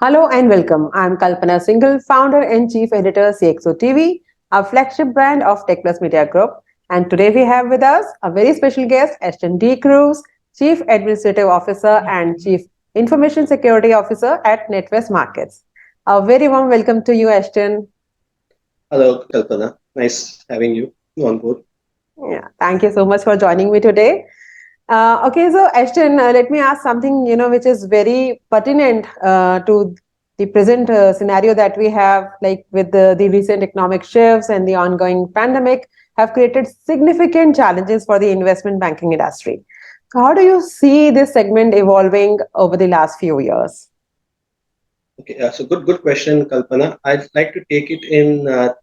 Hello and welcome. I'm Kalpana Singhal, founder and chief editor CXO TV, a flagship brand of Tech Plus Media Group. And today we have with us a very special guest, Ashton D'Cruz, chief administrative officer and chief information security officer at NatWest Markets. A very warm welcome to you, Ashton. Hello, Kalpana. Nice having you on board. Yeah, thank you so much for joining me today. Okay, so Ashton, let me ask something, which is very pertinent to the present scenario that we have, like with the recent economic shifts and the ongoing pandemic have created significant challenges for the investment banking industry. So how do you see this segment evolving over the last few years? Okay, so good question, Kalpana. I'd like to take it in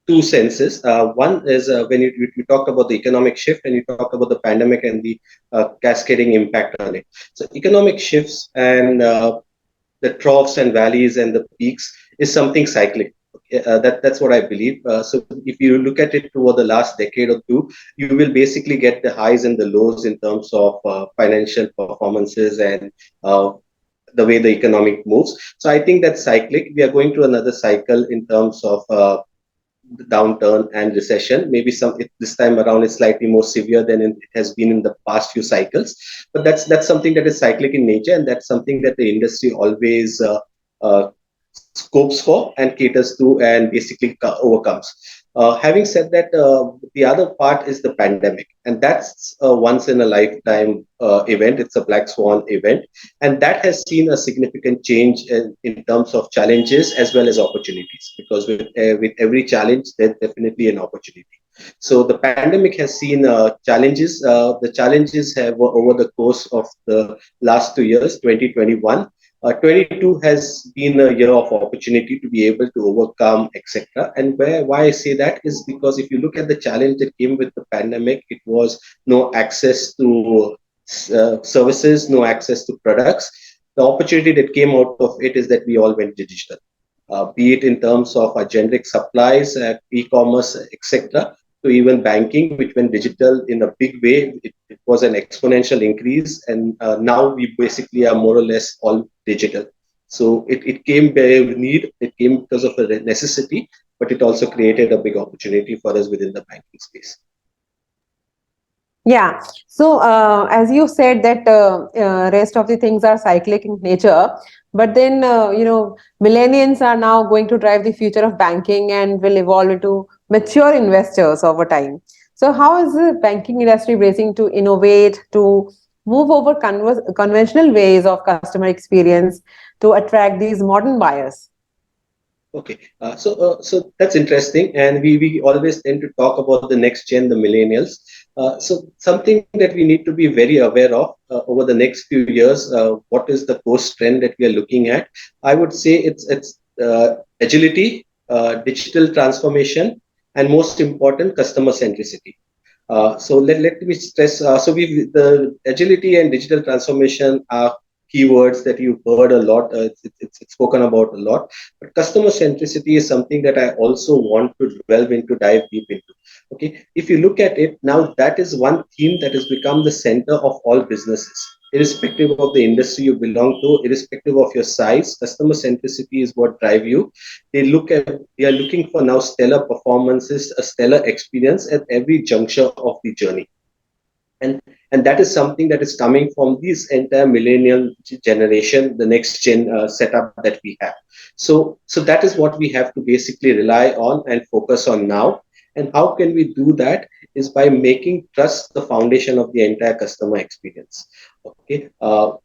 two senses. One is when you talked about the economic shift and you talked about the pandemic and the cascading impact on it. So economic shifts and the troughs and valleys and the peaks is something cyclic. That's what I believe. So if you look at it over the last decade or two, you will basically get the highs and the lows in terms of financial performances and the way the economic moves. So I think that's cyclic. We are going to another cycle in terms of the downturn and recession. Maybe this time around is slightly more severe than it has been in the past few cycles. But that's something that is cyclic in nature, and that's something that the industry always uh, scopes for and caters to and basically overcomes. Having said that, the other part is the pandemic, and that's a once in a lifetime event. It's a black swan event, and that has seen a significant change in terms of challenges as well as opportunities. Because with every challenge, there's definitely an opportunity. So the pandemic has seen challenges. The challenges have over the course of the last 2 years, 2021. 22 has been a year of opportunity to be able to overcome, etc. And why I say that is because if you look at the challenge that came with the pandemic, it was no access to services, no access to products. The opportunity that came out of it is that we all went digital, be it in terms of our generic supplies, e-commerce, etc., to even banking, which went digital in a big way. It was an exponential increase, and now we basically are more or less all digital. So it came by need, it came because of a necessity, but it also created a big opportunity for us within the banking space. Yeah. So, as you said, that rest of the things are cyclic in nature, but then millennials are now going to drive the future of banking and will evolve into mature investors over time. So, how is the banking industry bracing to innovate, to move over conventional ways of customer experience to attract these modern buyers? Okay, so that's interesting, and we always tend to talk about the next gen, the millennials. So something that we need to be very aware of over the next few years. What is the post trend that we are looking at? I would say it's agility, digital transformation, and most important, customer centricity. So let me stress. So we the agility and digital transformation are keywords that you've heard a lot. It's spoken about a lot. But customer centricity is something that I also want to delve into, dive deep into. Okay, if you look at it now, that is one theme that has become the center of all businesses. Irrespective of the industry you belong to, irrespective of your size, customer centricity is what drive you. They are looking for now stellar performances, a stellar experience at every juncture of the journey. And that is something that is coming from this entire millennial generation, the next gen setup that we have. So that is what we have to basically rely on and focus on now. And how can we do that is by making trust the foundation of the entire customer experience. Okay,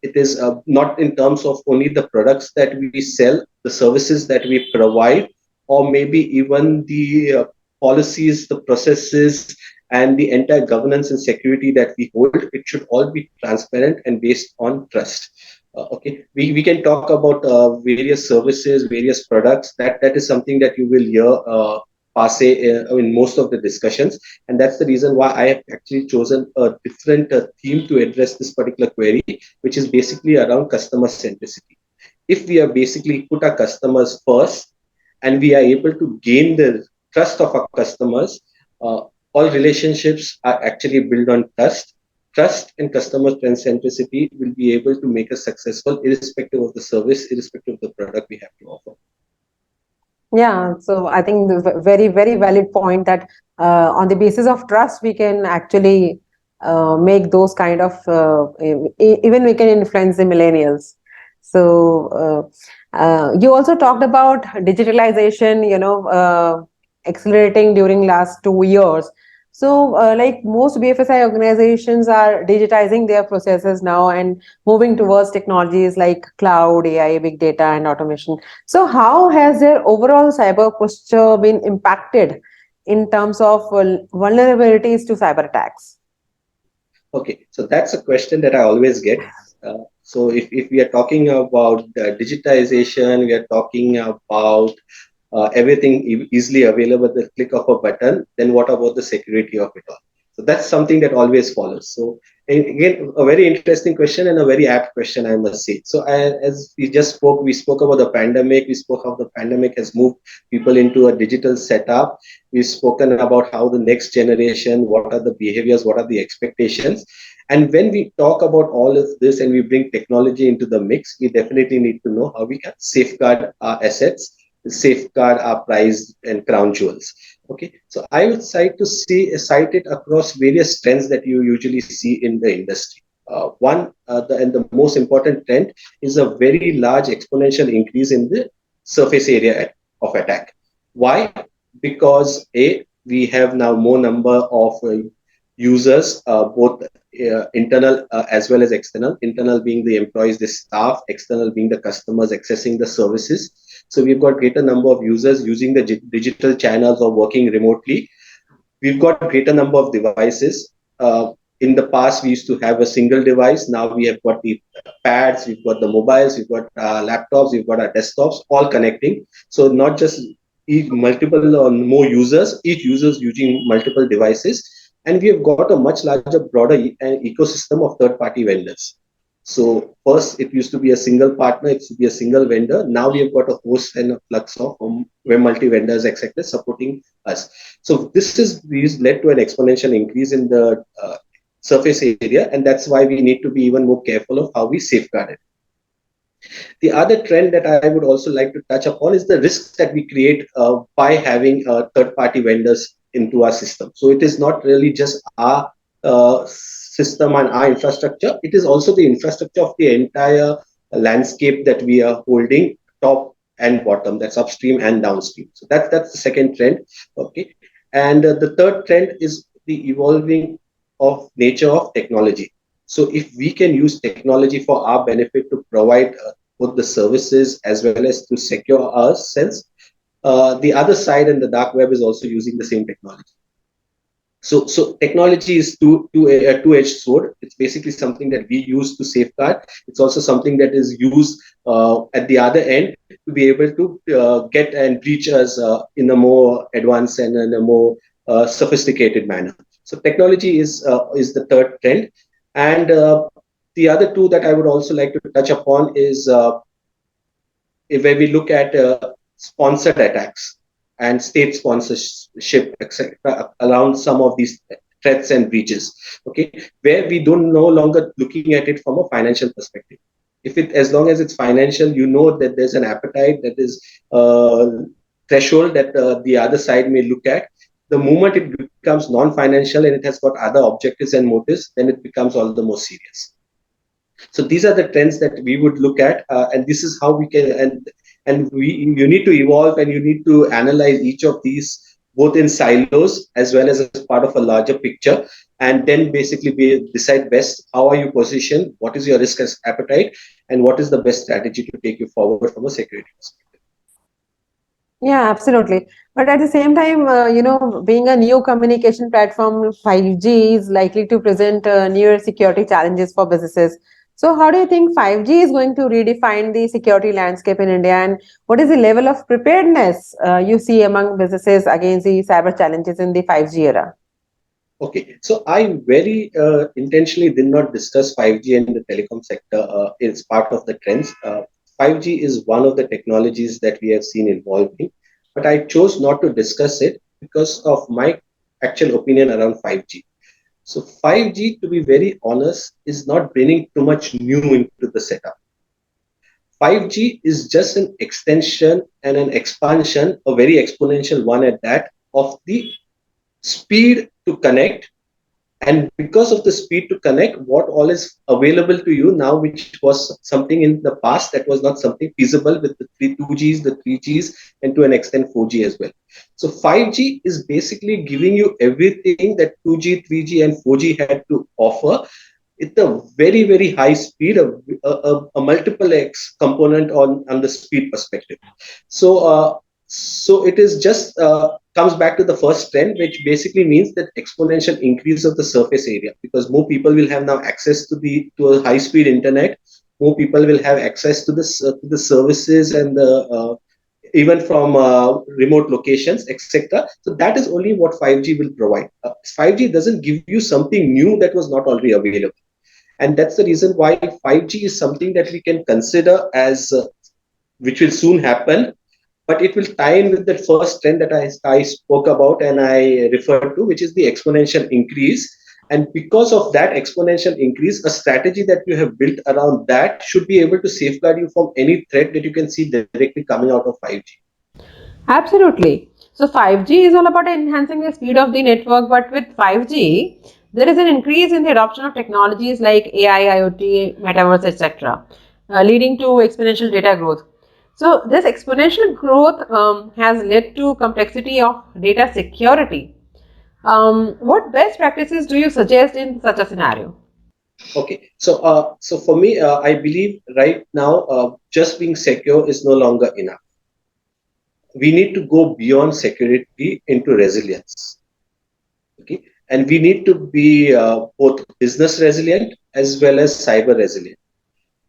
it is not in terms of only the products that we sell, the services that we provide, or maybe even the policies, the processes, and the entire governance and security that we hold. It should all be transparent and based on trust. Okay, we can talk about various services, various products. That is something that you will hear passe in most of the discussions, and that's the reason why I have actually chosen a different theme to address this particular query, which is basically around customer centricity. If we are basically put our customers first, and we are able to gain the trust of our customers, uh, all relationships are actually built on trust. trust and customer centricity will be able to make us successful, irrespective of the service, irrespective of the product we have to offer. Yeah, so I think very, very valid point that on the basis of trust, we can actually make those kind of, even we can influence the millennials. So you also talked about digitalization, accelerating during last 2 years. So like most BFSI organizations are digitizing their processes now and moving towards technologies like cloud, AI, big data, and automation. So, how has their overall cyber posture been impacted in terms of vulnerabilities to cyber attacks? Okay, so that's a question that I always get. So if we are talking about digitization, we are talking about everything easily available at the click of a button, then what about the security of it all? So that's something that always follows. So again, a very interesting question and a very apt question, I must say. So as we just spoke, we spoke about the pandemic. We spoke how the pandemic has moved people into a digital setup. We've spoken about how the next generation, what are the behaviors, what are the expectations. And when we talk about all of this and we bring technology into the mix, we definitely need to know how we can safeguard our assets, safeguard our prize and crown jewels. Okay, so I would cite it across various trends that you usually see in the industry. And the most important trend is a very large exponential increase in the surface area of attack. Why? Because we have now more number of users, both internal as well as external. Internal being the employees, the staff; external being the customers accessing the services. So we've got greater number of users using the digital channels or working remotely. We've got greater number of devices. In the past, we used to have a single device. Now we have got the pads, we've got the mobiles, we've got laptops, we've got our desktops, all connecting. So not just multiple or more users, each users using multiple devices, and we have got a much larger, broader ecosystem of third-party vendors. So first, it used to be a single partner, it used to be a single vendor. Now we have got a host and a flux of multi vendors, etc., supporting us. So this is led to an exponential increase in the surface area, and that's why we need to be even more careful of how we safeguard it. The other trend that I would also like to touch upon is the risks that we create by having third-party vendors into our system. So it is not really just our system and our infrastructure, it is also the infrastructure of the entire landscape that we are holding, top and bottom, that's upstream and downstream. So that's the second trend. Okay, and the third trend is the evolving of nature of technology. So if we can use technology for our benefit to provide both the services as well as to secure ourselves, the other side and the dark web is also using the same technology. So technology is a two-edged sword. It's basically something that we use to safeguard. It's also something that is used at the other end to be able to get and reach us in a more advanced and in a more sophisticated manner. So technology is the third trend, and the other two that I would also like to touch upon is where we look at sponsored attacks and state sponsorship, etc., around some of these threats and breaches. Okay, where we don't no longer looking at it from a financial perspective. If it, as long as it's financial, you know that there's an appetite, that is threshold that the other side may look at. The moment it becomes non-financial and it has got other objectives and motives, then it becomes all the more serious. So these are the trends that we would look at, and this is how we can, and you need to evolve and you need to analyze each of these both in silos as well as part of a larger picture, and then basically decide best how are you positioned, what is your risk appetite, and what is the best strategy to take you forward from a security perspective. Yeah, absolutely. But at the same time, being a new communication platform, 5G is likely to present newer security challenges for businesses. So, how do you think 5G is going to redefine the security landscape in India, and what is the level of preparedness you see among businesses against the cyber challenges in the 5G era? Okay, so I very intentionally did not discuss 5G and the telecom sector. It's part of the trends. 5G is one of the technologies that we have seen evolving, but I chose not to discuss it because of my actual opinion around 5G. So 5G, to be very honest, is not bringing too much new into the setup. 5G is just an extension and an expansion, a very exponential one at that, of the speed to connect. And because of the speed to connect, what all is available to you now, which was something in the past that was not something feasible with the 2Gs, the 3Gs, and to an extent 4G as well. So 5G is basically giving you everything that 2G, 3G, and 4G had to offer. It's a very, very high speed, a multiple X component on the speed perspective. So it is just comes back to the first trend, which basically means that exponential increase of the surface area, because more people will have now access to a high speed internet. More people will have access to the services and the even from remote locations, etc. So that is only what 5G will provide. 5G doesn't give you something new that was not already available, and that's the reason why 5G is something that we can consider as which will soon happen, but it will tie in with the first trend that I spoke about and I referred to, which is the exponential increase. And because of that exponential increase, a strategy that you have built around that should be able to safeguard you from any threat that you can see directly coming out of 5G. Absolutely. So 5G is all about enhancing the speed of the network, but with 5G, there is an increase in the adoption of technologies like AI, IoT, metaverse, etc., leading to exponential data growth. So this exponential growth has led to complexity of data security. What best practices do you suggest in such a scenario? Okay, so for me, I believe right now just being secure is no longer enough. We need to go beyond security into resilience. Okay, and we need to be both business resilient as well as cyber resilient.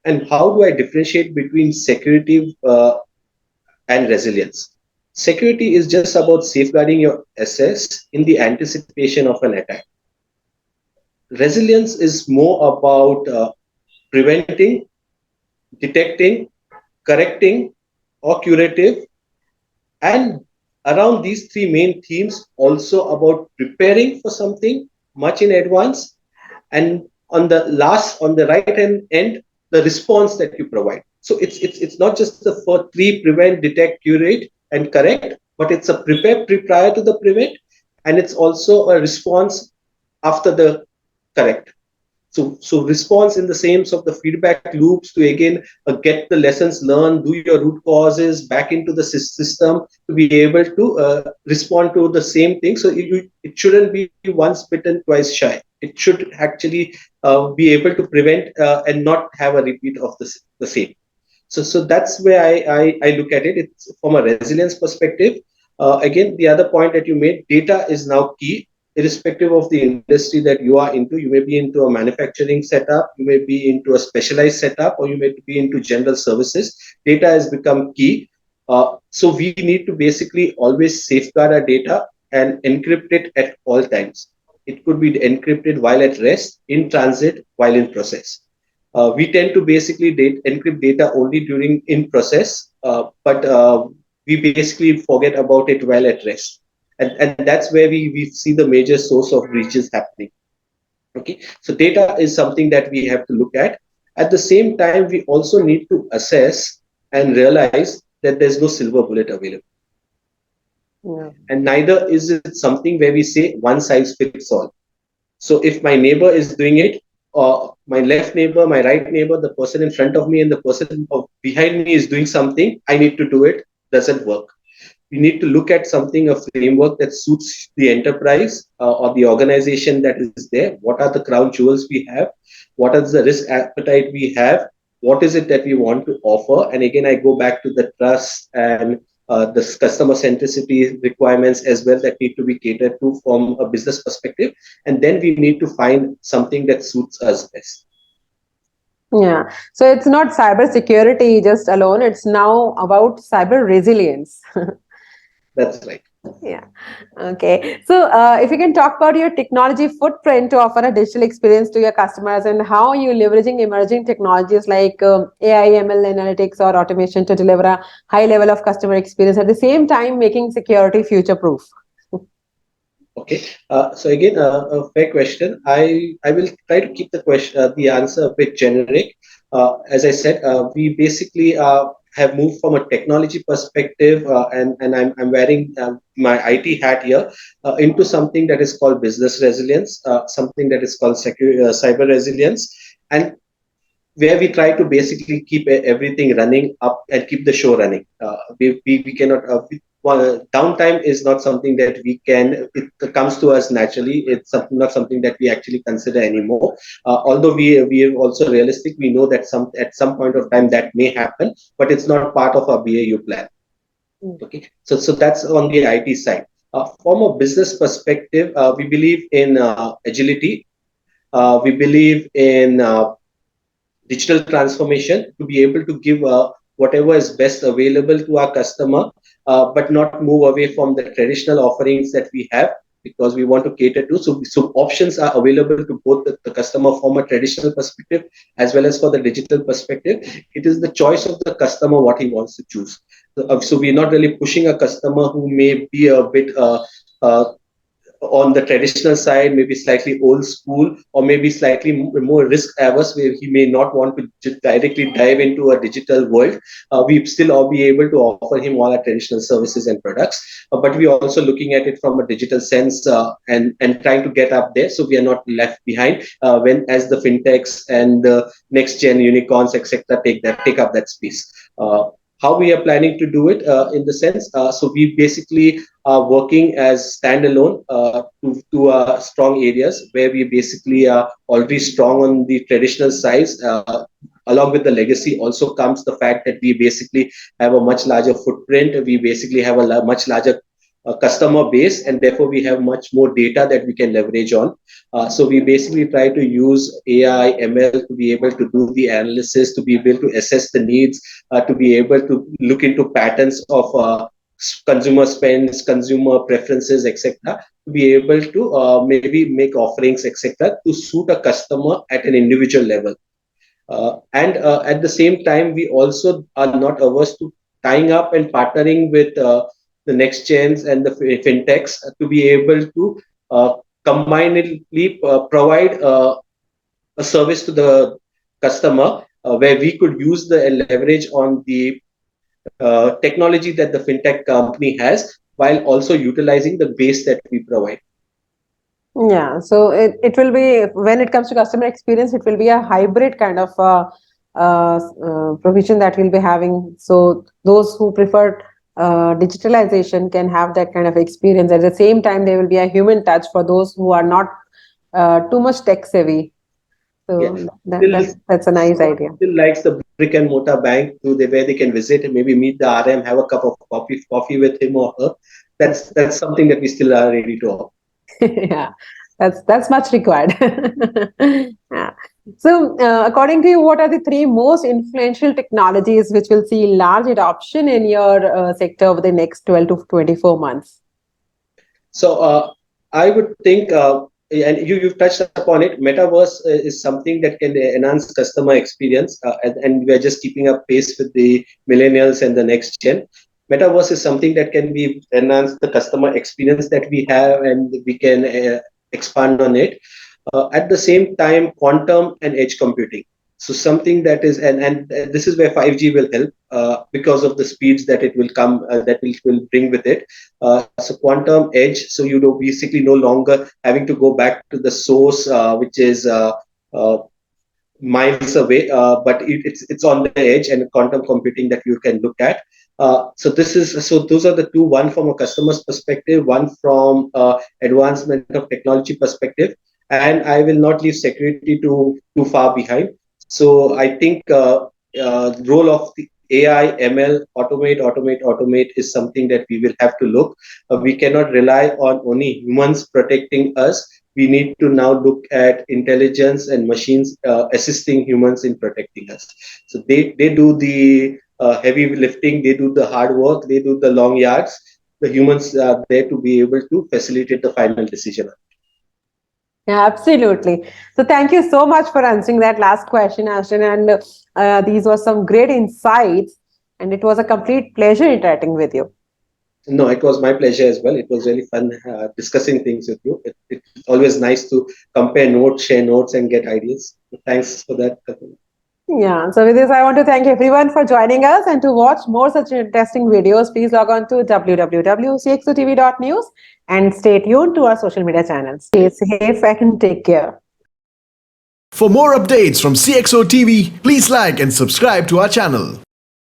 And how do I differentiate between security and resilience? Security is just about safeguarding your assets in the anticipation of an attack. Resilience is more about preventing, detecting, correcting, or curative. And around these three main themes, also about preparing for something much in advance, and on the right hand end, the response that you provide. So it's not just the for three: prevent, detect, curate, and correct, but it's a prior to the prevent, and it's also a response after the correct. So response in the same of the feedback loops to again get the lessons learned, do your root causes back into the system to be able to respond to the same thing. So it shouldn't be once bitten twice shy. It should actually be able to prevent and not have a repeat of the same. So that's where I look at it. It's from a resilience perspective. Again, the other point that you made, data is now key, irrespective of the industry that you are into. You may be into a manufacturing setup, you may be into a specialized setup, or you may be into general services. Data has become key. So we need to basically always safeguard our data and encrypt it at all times. It could be encrypted while at rest, in transit, while in process. We tend to basically encrypt data only during in process, but we basically forget about it while at rest, and that's where we see the major source of breaches happening. Okay, so data is something that we have to look at. At the same time, we also need to assess and realize that there's no silver bullet available, Yeah. and neither is it something where we say one size fits all. So if my neighbor is doing it, my left neighbor, my right neighbor, the person in front of me, and the person behind me is doing something, I need to do it, doesn't work. We need to look at something, a framework that suits the enterprise or the organization that is there. What are the crown jewels we have? What is the risk appetite we have? What is it that we want to offer? And again, I go back to the trust and the customer centricity requirements as well that need to be catered to from a business perspective. And then we need to find something that suits us best. Yeah. So it's not cyber security just alone, it's now about cyber resilience. That's right. Yeah. Okay. So, if you can talk about your technology footprint to offer a digital experience to your customers, and how you leveraging emerging technologies like AI, ML analytics, or automation to deliver a high level of customer experience at the same time making security future proof. Okay. So again, a fair question. I will try to keep the question, the answer a bit generic. As I said, we basically have moved from a technology perspective, and I'm wearing my IT hat here, into something that is called business resilience, something that is called cyber resilience, and where we try to basically keep everything running up and keep the show running. We cannot. Downtime is not something that we can. It comes to us naturally. It's not something that we actually consider anymore. Although we are also realistic, we know that at some point of time that may happen, but it's not part of our BAU plan. Okay, so that's on the IT side. From a business perspective, we believe in agility. We believe in digital transformation to be able to give whatever is best available to our customer, but not move away from the traditional offerings that we have, because we want to cater to. So options are available to both the customer from a traditional perspective as well as for the digital perspective. It is the choice of the customer what he wants to choose. So we're not really pushing a customer who may be a bit uh, on the traditional side, maybe slightly old school, or maybe slightly more risk averse, where he may not want to directly dive into a digital world. We still all be able to offer him all our traditional services and products, but we are also looking at it from a digital sense, and trying to get up there, so we are not left behind when as the fintechs and the next gen unicorns, etc., take up that space. How we are planning to do it, in the sense, so we basically are working as standalone, to strong areas where we basically are already strong on the traditional sides. Along with the legacy also comes the fact that we basically have a much larger footprint. We basically have a much larger customer base, and therefore we have much more data that we can leverage on. So we basically try to use AI, ML to be able to do the analysis, to be able to assess the needs, to be able to look into patterns of consumer spends, consumer preferences, etc., to be able to maybe make offerings, etc., to suit a customer at an individual level. And at the same time, we also are not averse to tying up and partnering with the next gens and the fintechs to be able to uh, combinedly provide a service to the customer, where we could use the leverage on the technology that the fintech company has, while also utilizing the base that we provide. Yeah, so it will be, when it comes to customer experience, it will be a hybrid kind of provision that we'll be having. So those who prefer digitalization can have that kind of experience. At the same time, there will be a human touch for those who are not too much tech savvy. Yeah, So still that's a nice idea. still likes the brick and mortar bank where they can visit and maybe meet the RM, have a cup of coffee with him or her. That's something that we still are ready to offer. Yeah, that's much required. Yeah. So, according to you, what are the three most influential technologies which will see large adoption in your sector over the next 12 to 24 months? So I would think, and you've touched upon it. Metaverse is something that can enhance customer experience, and we are just keeping up pace with the millennials and the next gen. Metaverse is something that can be enhance the customer experience that we have, and we can expand on it. At the same time, quantum and edge computing. So something that is, and this is where 5G will help, because of the speeds that it will come, that will bring with it. So quantum edge. So you know, basically no longer having to go back to the source, which is uh, miles away, but it's on the edge, and quantum computing that you can look at. So those are the two, one from a customer's perspective, one from advancement of technology perspective, and I will not leave security too far behind. So I think role of the AI, ML, automate is something that we will have to look. We cannot rely on only humans protecting us. We need to now look at intelligence and machines assisting humans in protecting us. So they do the heavy lifting, they do the hard work, they do the long yards. The humans are there to be able to facilitate the final decision. Yeah, absolutely. So, thank you so much for answering that last question, Ashton. And these were some great insights. And it was a complete pleasure interacting with you. No, it was my pleasure as well. It was really fun discussing things with you. It's always nice to compare notes, share notes, and get ideas. So thanks for that, Kapil. Yeah, so with this, I want to thank everyone for joining us. And to watch more such interesting videos, please log on to www.cxotv.news and stay tuned to our social media channels. Stay safe and take care. For more updates from CXO TV, please like and subscribe to our channel.